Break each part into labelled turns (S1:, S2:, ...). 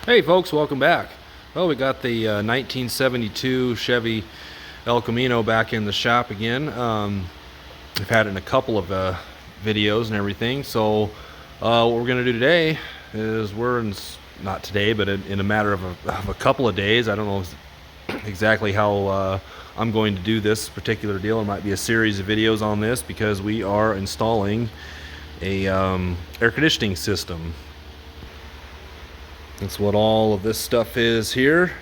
S1: Hey folks, welcome back. Well, we got the 1972 Chevy El Camino back in the shop again. I've had it in a couple of videos and everything. So what we're going to do today is not today, but in a matter of a couple of days. I don't know exactly how I'm going to do this particular deal. It might be a series of videos on this because we are installing a air conditioning system. That's what all of this stuff is here.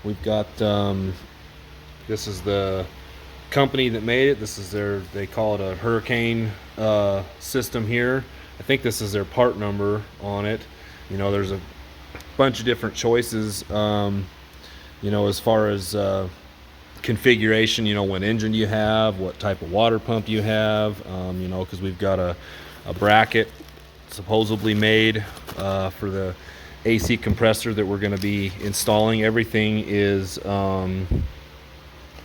S1: We've got this is the company that made it. This is they call it a hurricane system here. I think this is their part number on it. You know, there's a bunch of different choices, you know, as far as configuration, you know, what engine you have, what type of water pump you have, you know, because we've got a bracket supposedly made for the AC compressor that we're going to be installing. Everything is going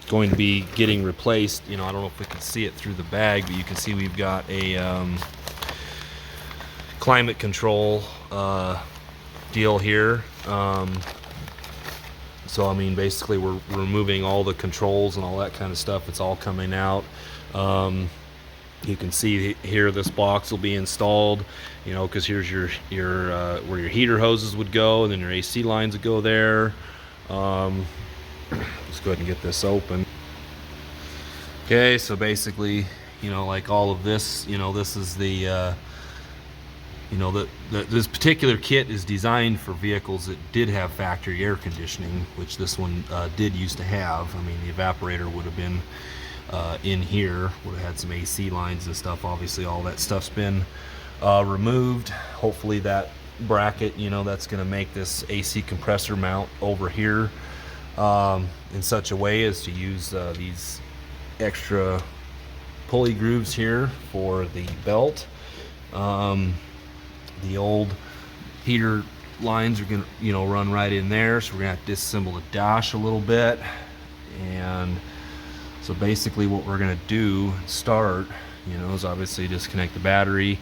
S1: to be getting replaced. You know, I don't know if we can see it through the bag, but you can see we've got a climate control deal here. So I mean, basically we're removing all the controls and all that kind of stuff. It's all coming out. You can see here this box will be installed, you know, because here's your where your heater hoses would go, and then your AC lines would go there. Let's go ahead and get this open. Okay, so basically, you know, like all of this, you know, this is the you know, this particular kit is designed for vehicles that did have factory air conditioning, which this one did used to have. I mean, the evaporator would have been in here, would have had some AC lines and stuff. Obviously all that stuff's been removed. Hopefully that bracket, you know, that's going to make this AC compressor mount over here in such a way as to use these extra pulley grooves here for the belt. The old heater lines are going to, you know, run right in there, so we're going to have to disassemble the dash a little bit. And so basically what we're going to do start, you know, is obviously disconnect the battery.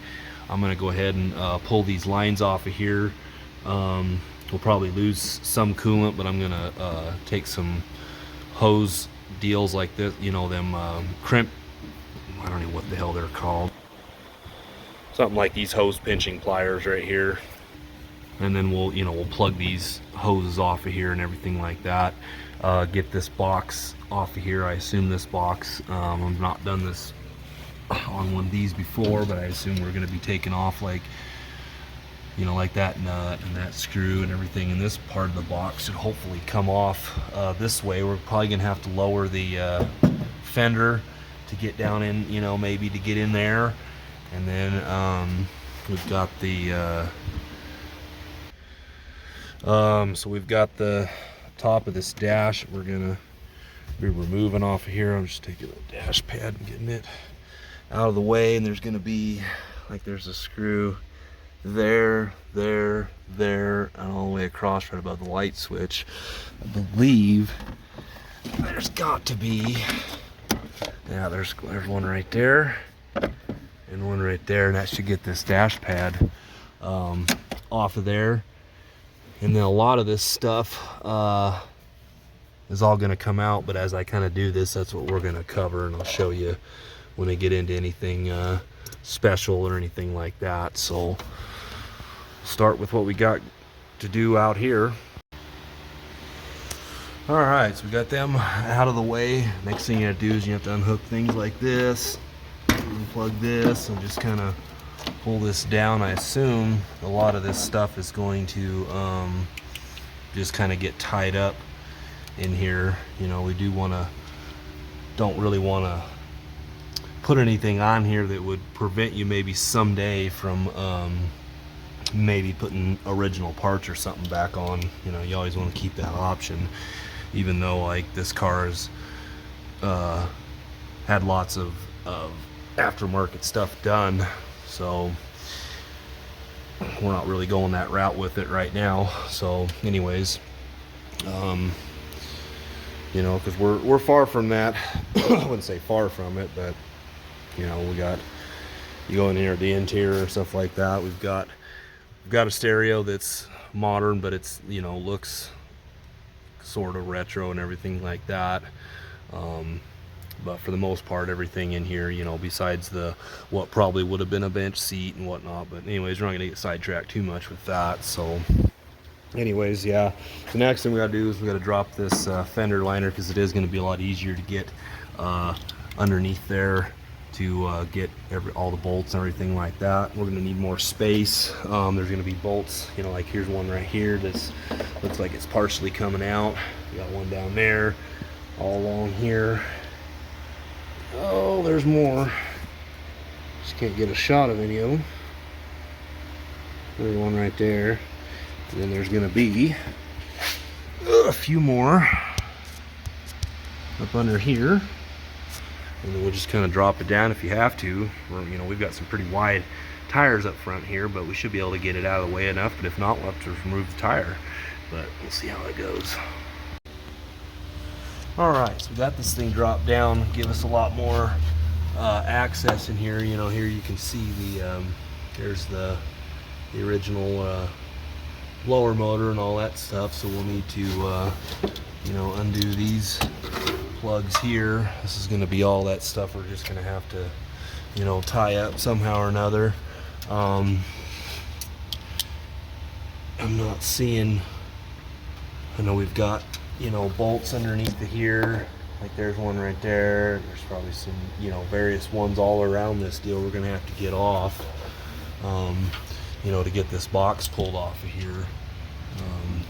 S1: I'm going to go ahead and pull these lines off of here. We'll probably lose some coolant, but I'm going to take some hose deals like this, you know, them crimp, I don't know what the hell they're called. Something like these hose pinching pliers right here. And then we'll plug these hoses off of here and everything like that. Get this box off of here. I assume this box, I've not done this on one of these before, but I assume we're going to be taking off, like, you know, like that nut and that screw and everything. And this part of the box should hopefully come off this way. We're probably going to have to lower the fender to get down in, you know, maybe to get in there. And then we've got the so we've got the top of this dash we're gonna be removing off of here. I'm just taking the dash pad and getting it out of the way, and there's gonna be, like, there's a screw there, and all the way across right above the light switch. I believe there's got to be, yeah, there's one right there and one right there, and that should get this dash pad off of there. And then a lot of this stuff is all going to come out, but as I kind of do this, that's what we're going to cover, and I'll show you when I get into anything special or anything like that. So start with what we got to do out here. All right, so we got them out of the way. Next thing you have to do is you have to unhook things like this, unplug this, and just kind of pull this down. I assume a lot of this stuff is going to just kind of get tied up in here. You know, we don't really want to put anything on here that would prevent you maybe someday from maybe putting original parts or something back on. You know, you always want to keep that option, even though, like, this car's had lots of aftermarket stuff done. So we're not really going that route with it right now. So anyways, you know, because we're far from that. I wouldn't say far from it, but, you know, you go in here at the interior and stuff like that. We've got a stereo that's modern, but it's, you know, looks sort of retro and everything like that. But for the most part, everything in here, you know, besides the what probably would have been a bench seat and whatnot. But anyways, we're not gonna get sidetracked too much with that. So anyways, yeah, the next thing we gotta do is we gotta drop this fender liner, because it is gonna be a lot easier to get underneath there to get all the bolts and everything like that. We're gonna need more space. There's gonna be bolts, you know, like here's one right here. This looks like it's partially coming out. We got one down there, all along here. Oh, there's more. Just can't get a shot of any of them. There's one right there. And then there's gonna be a few more up under here. And then we'll just kind of drop it down if you have to. You know, we've got some pretty wide tires up front here, but we should be able to get it out of the way enough. But if not, we'll have to remove the tire. But we'll see how it goes. Alright, so we got this thing dropped down, give us a lot more access in here. You know, here you can see the there's the original blower motor and all that stuff. So we'll need to you know, undo these plugs here. This is going to be all that stuff we're just going to have to, you know, tie up somehow or another. I'm not seeing, I know we've got, you know, bolts underneath here, like there's one right there. There's probably some, you know, various ones all around this deal we're gonna have to get off, you know, to get this box pulled off of here.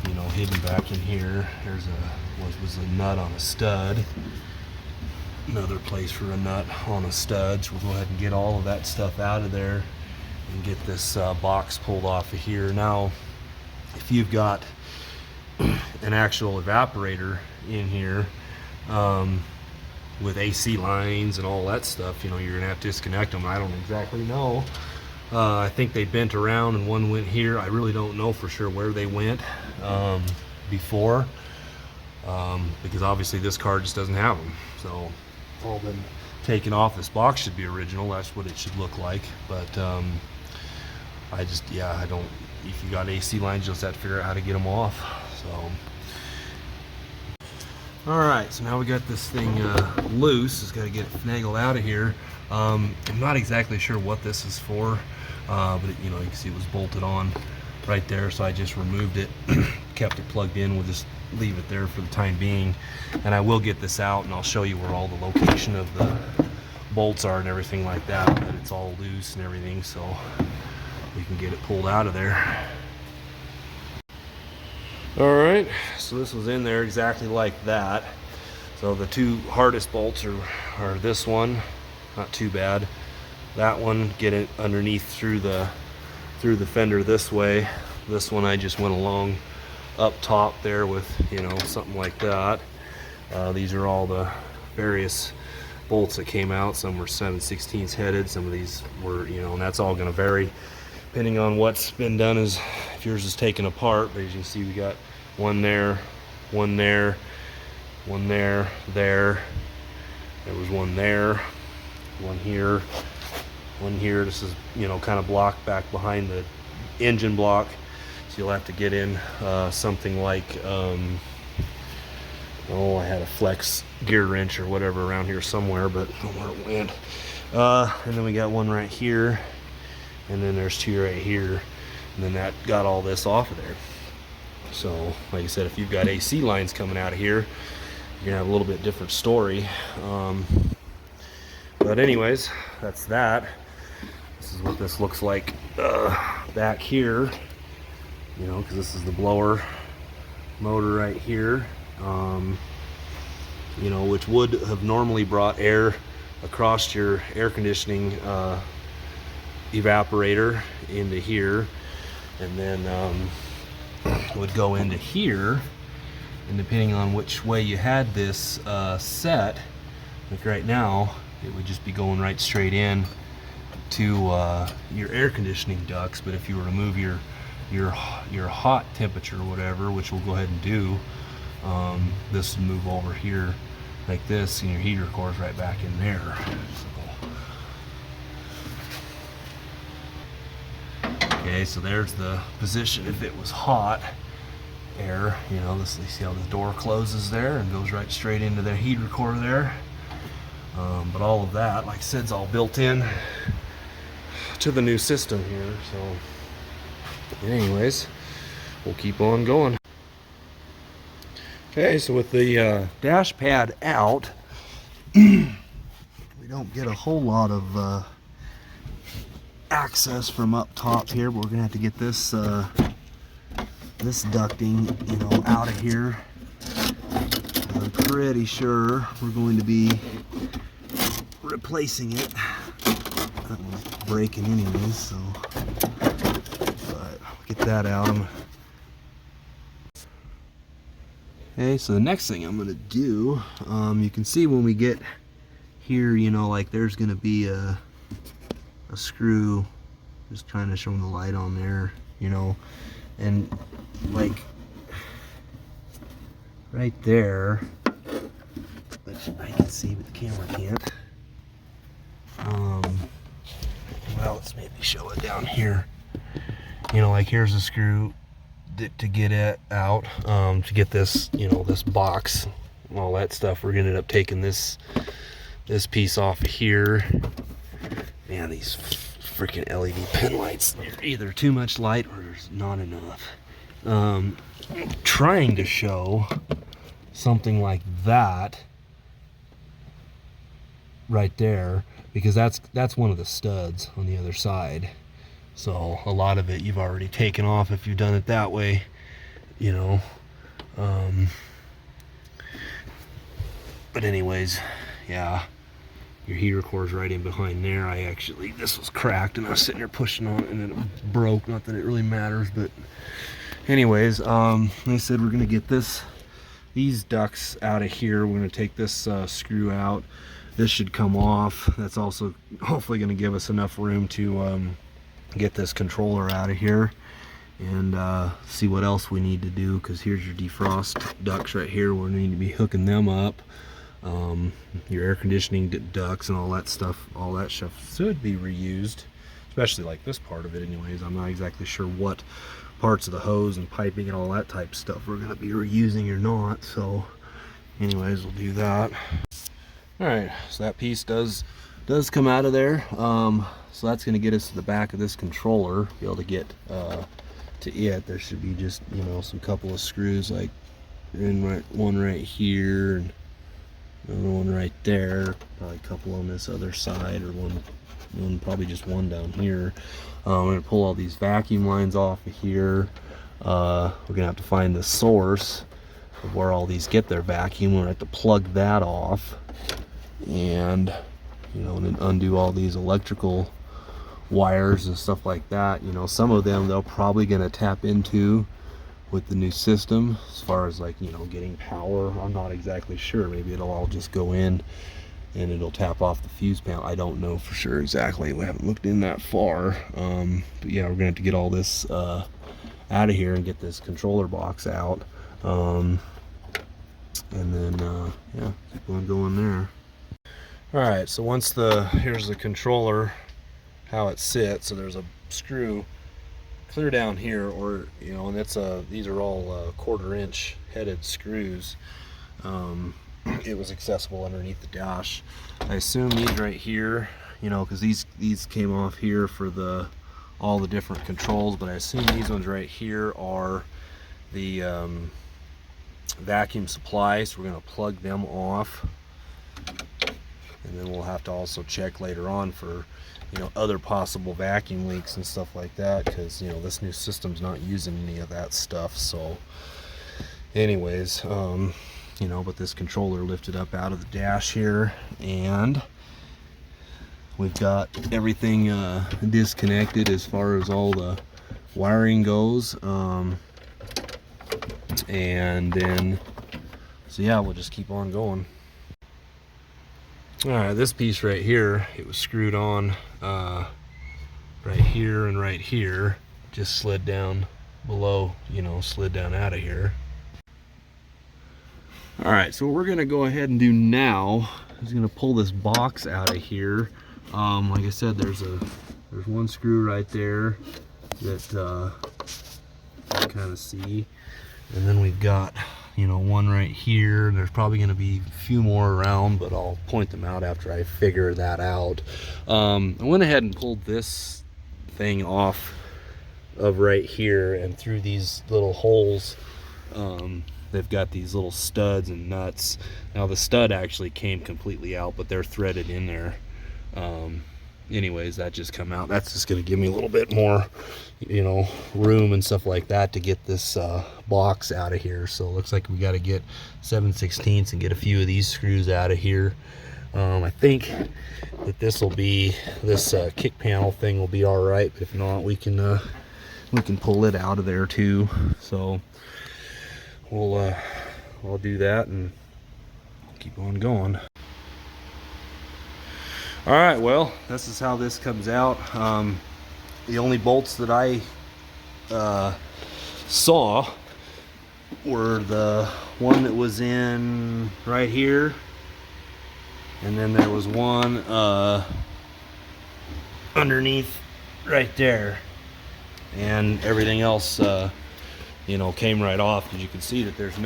S1: You know, hidden back in here, there's was a nut on a stud, another place for a nut on a stud. So we'll go ahead and get all of that stuff out of there and get this box pulled off of here. Now, if you've got an actual evaporator in here with AC lines and all that stuff, you know, you're gonna have to disconnect them. I don't exactly know. I think they bent around and one went here. I really don't know for sure where they went before, because obviously this car just doesn't have them. So it's all been taken off. This box should be original. That's what it should look like. But I just, yeah, I don't, if you got AC lines, you'll just have to figure out how to get them off. So all right, so now we got this thing loose. Just got to get it finagled out of here. I'm not exactly sure what this is for, but it, you know, you can see it was bolted on right there, so I just removed it, kept it plugged in. We'll just leave it there for the time being, and I will get this out and I'll show you where all the location of the bolts are and everything like that, but it's all loose and everything, so we can get it pulled out of there. All right, so this was in there exactly like that. So the two hardest bolts are this one, not too bad. That one, get it underneath through the fender this way. This one I just went along up top there with, you know, something like that. These are all the various bolts that came out. Some were 7/16 headed, some of these were, you know, and that's all going to vary depending on what's been done, is if yours is taken apart. But as you can see, we got one there, one there, one there, there was one there, one here, one here. This is, you know, kind of blocked back behind the engine block, so you'll have to get in something like oh, I had a flex gear wrench or whatever around here somewhere, but I don't know where it went. And then we got one right here, and then there's two right here, and then that got all this off of there. So like I said, if you've got AC lines coming out of here, you're gonna have a little bit different story. But anyways, that's that. This is what this looks like back here, you know, because this is the blower motor right here, you know, which would have normally brought air across your air conditioning evaporator into here, and then would go into here. And depending on which way you had this set, like right now, it would just be going right straight in to your air conditioning ducts. But if you were to move your hot temperature or whatever, which we'll go ahead and do, this would move over here like this, and your heater core's right back in there. So Okay, so there's the position if it was hot air. You know, this, you see how the door closes there and goes right straight into the heater core there. But all of that, like I said, is all built in to the new system here. So anyways, we'll keep on going. Okay, so with the dash pad out, we don't get a whole lot of access from up top here, but we're gonna have to get this this ducting, you know, out of here. I'm pretty sure we're going to be replacing it. That one's breaking anyways, so but get that out. Okay, so the next thing I'm gonna do, you can see when we get here, you know, like there's gonna be a screw, just kind of showing the light on there, you know, and like right there, which I can see but the camera can't. Well, let's maybe show it down here. You know, like here's a screw to get it out, to get this, you know, this box and all that stuff. We're gonna end up taking this piece off of here. Man, these freaking LED pin lights, they're either too much light or there's not enough. Trying to show something like that right there, because that's one of the studs on the other side. So a lot of it you've already taken off if you've done it that way, you know. But anyways, yeah, your heater core is right in behind there. This was cracked and I was sitting there pushing on it and then it broke. Not that it really matters, but anyways, they said we're gonna get these ducts out of here. We're gonna take this screw out. This should come off. That's also hopefully gonna give us enough room to get this controller out of here and see what else we need to do, because here's your defrost ducts right here. We need to be hooking them up. Your air conditioning ducts and all that stuff should be reused, especially like this part of it anyways. I'm not exactly sure what parts of the hose and piping and all that type of stuff we're going to be reusing or not, so anyways, we'll do that. All right, so that piece does come out of there. So that's going to get us to the back of this controller. Be able to get to it. There should be just, you know, some couple of screws, like one right here and another one right there, probably a couple on this other side, or one probably just one down here. I'm going to pull all these vacuum lines off of here. We're going to have to find the source of where all these get their vacuum. We're going to have to plug that off and, you know, and then undo all these electrical wires and stuff like that. You know, some of them they're probably going to tap into with the new system as far as, like, you know, getting power. I'm not exactly sure. Maybe it'll all just go in and it'll tap off the fuse panel. I don't know for sure exactly. We haven't looked in that far. But yeah, we're gonna have to get all this out of here and get this controller box out. And then yeah, keep on going there. All right, so here's the controller, how it sits. So there's a screw clear down here, or, you know, and that's these are all 1/4 inch headed screws. It was accessible underneath the dash. I assume these right here, you know, because these came off here for all the different controls, but I assume these ones right here are the vacuum supply, so we're going to plug them off, and then we'll have to also check later on for, you know, other possible vacuum leaks and stuff like that, because, you know, this new system's not using any of that stuff. So anyways, you know, but this controller lifted up out of the dash here, and we've got everything disconnected as far as all the wiring goes, and then so yeah, we'll just keep on going. All right, this piece right here, it was screwed on right here and right here, just slid down below, you know, slid down out of here. All right, so what we're gonna go ahead and do now is gonna pull this box out of here. Like I said, there's one screw right there, that you kind of see. And then we've got, you know, one right here. There's probably going to be a few more around, but I'll point them out after I figure that out. I went ahead and pulled this thing off of right here, and through these little holes, they've got these little studs and nuts. Now the stud actually came completely out, but they're threaded in there. Anyways, that just come out. That's just going to give me a little bit more, you know, room and stuff like that to get this box out of here. So it looks like we got to get 7/16 and get a few of these screws out of here. I think that this will be, this kick panel thing will be all right, but if not, we can pull it out of there too. So I'll do that and keep on going. All right, well, this is how this comes out. The only bolts that I saw were the one that was in right here, and then there was one underneath right there, and everything else you know, came right off, because you can see that there's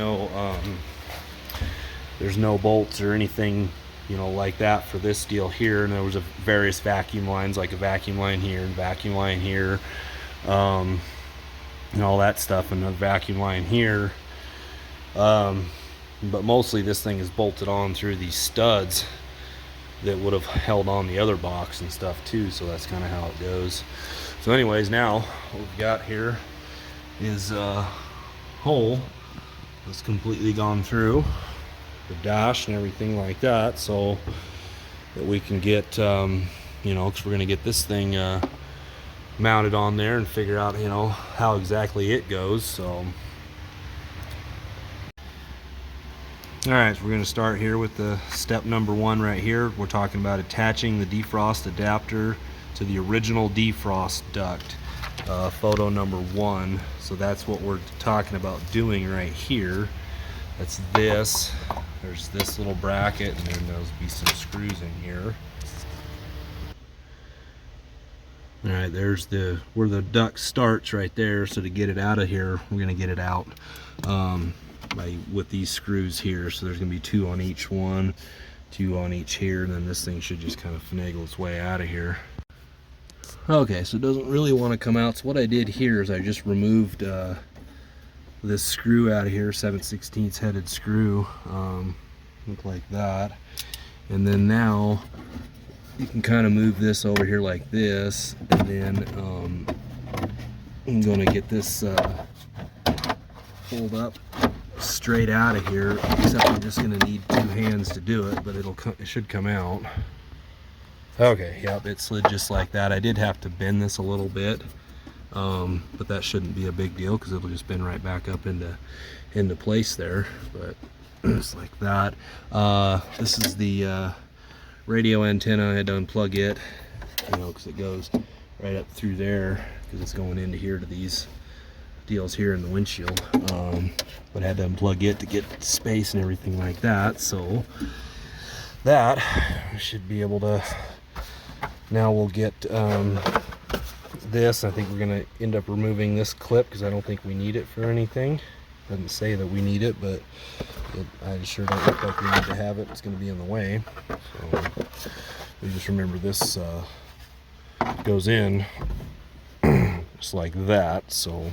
S1: no bolts or anything, you know, like that for this deal here. And there was various vacuum lines, like a vacuum line here and vacuum line here, and all that stuff, and a vacuum line here. But mostly this thing is bolted on through these studs that would have held on the other box and stuff too. So that's kind of how it goes. So anyways, now what we've got here is a hole that's completely gone through the dash and everything like that, so that we can get you know, because we're going to get this thing mounted on there and figure out, you know, how exactly it goes. So alright, so we're going to start here with the step number 1 right here. We're talking about attaching the defrost adapter to the original defrost duct, photo number 1. So that's what we're talking about doing right here. That's this. There's this little bracket, and then there'll be some screws in here. All right, there's where the duct starts right there. So to get it out of here, we're gonna get it out with these screws here. So there's gonna be 2 on each one, 2 on each here, and then this thing should just kind of finagle its way out of here. Okay, so it doesn't really want to come out. So what I did here is I just removed this screw out of here, 7/16 headed screw, look like that. And then now you can kind of move this over here like this, and then I'm going to get this pulled up straight out of here, except I'm just going to need 2 hands to do it, but it should come out. Okay, yep, it slid just like that. I did have to bend this a little bit, but that shouldn't be a big deal because it'll just bend right back up into place there. But just like that. This is the radio antenna. I had to unplug it, you know, because it goes right up through there, because it's going into here to these deals here in the windshield. But I had to unplug it to get space and everything like that. So that I should be able to. Now we'll get this. I think we're going to end up removing this clip because I don't think we need it for anything. Doesn't say that we need it, but I sure don't look like we need to have it. It's going to be in the way. So we just remember this goes in just like that. So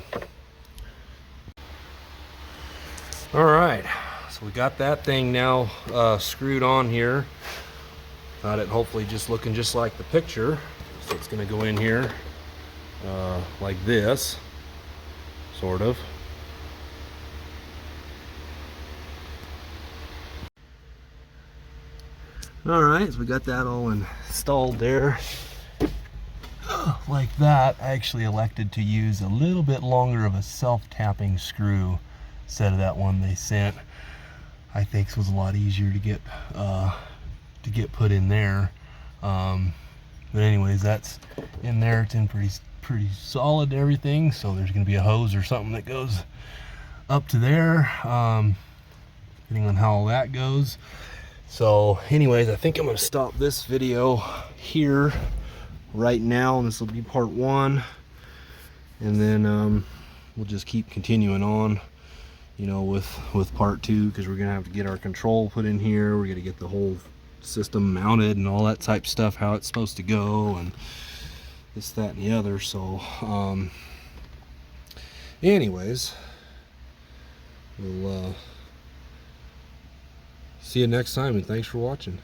S1: all right, so we got that thing now screwed on here. Got it hopefully just looking just like the picture. So it's going to go in here like this, sort of. All right, so we got that all installed there like that. I actually elected to use a little bit longer of a self-tapping screw instead of that one they sent. I think this was a lot easier to get put in there. But anyways, that's in there. It's in pretty solid and everything. So there's going to be a hose or something that goes up to there, depending on how all that goes. So anyways, I think I'm going to stop this video here right now, and this will be part 1. and then we'll just keep continuing on, you know, with part 2, because we're gonna have to get our control put in here. We're gonna get the whole system mounted and all that type stuff, how it's supposed to go, and this, that, and the other. So anyways, we'll see you next time, and thanks for watching.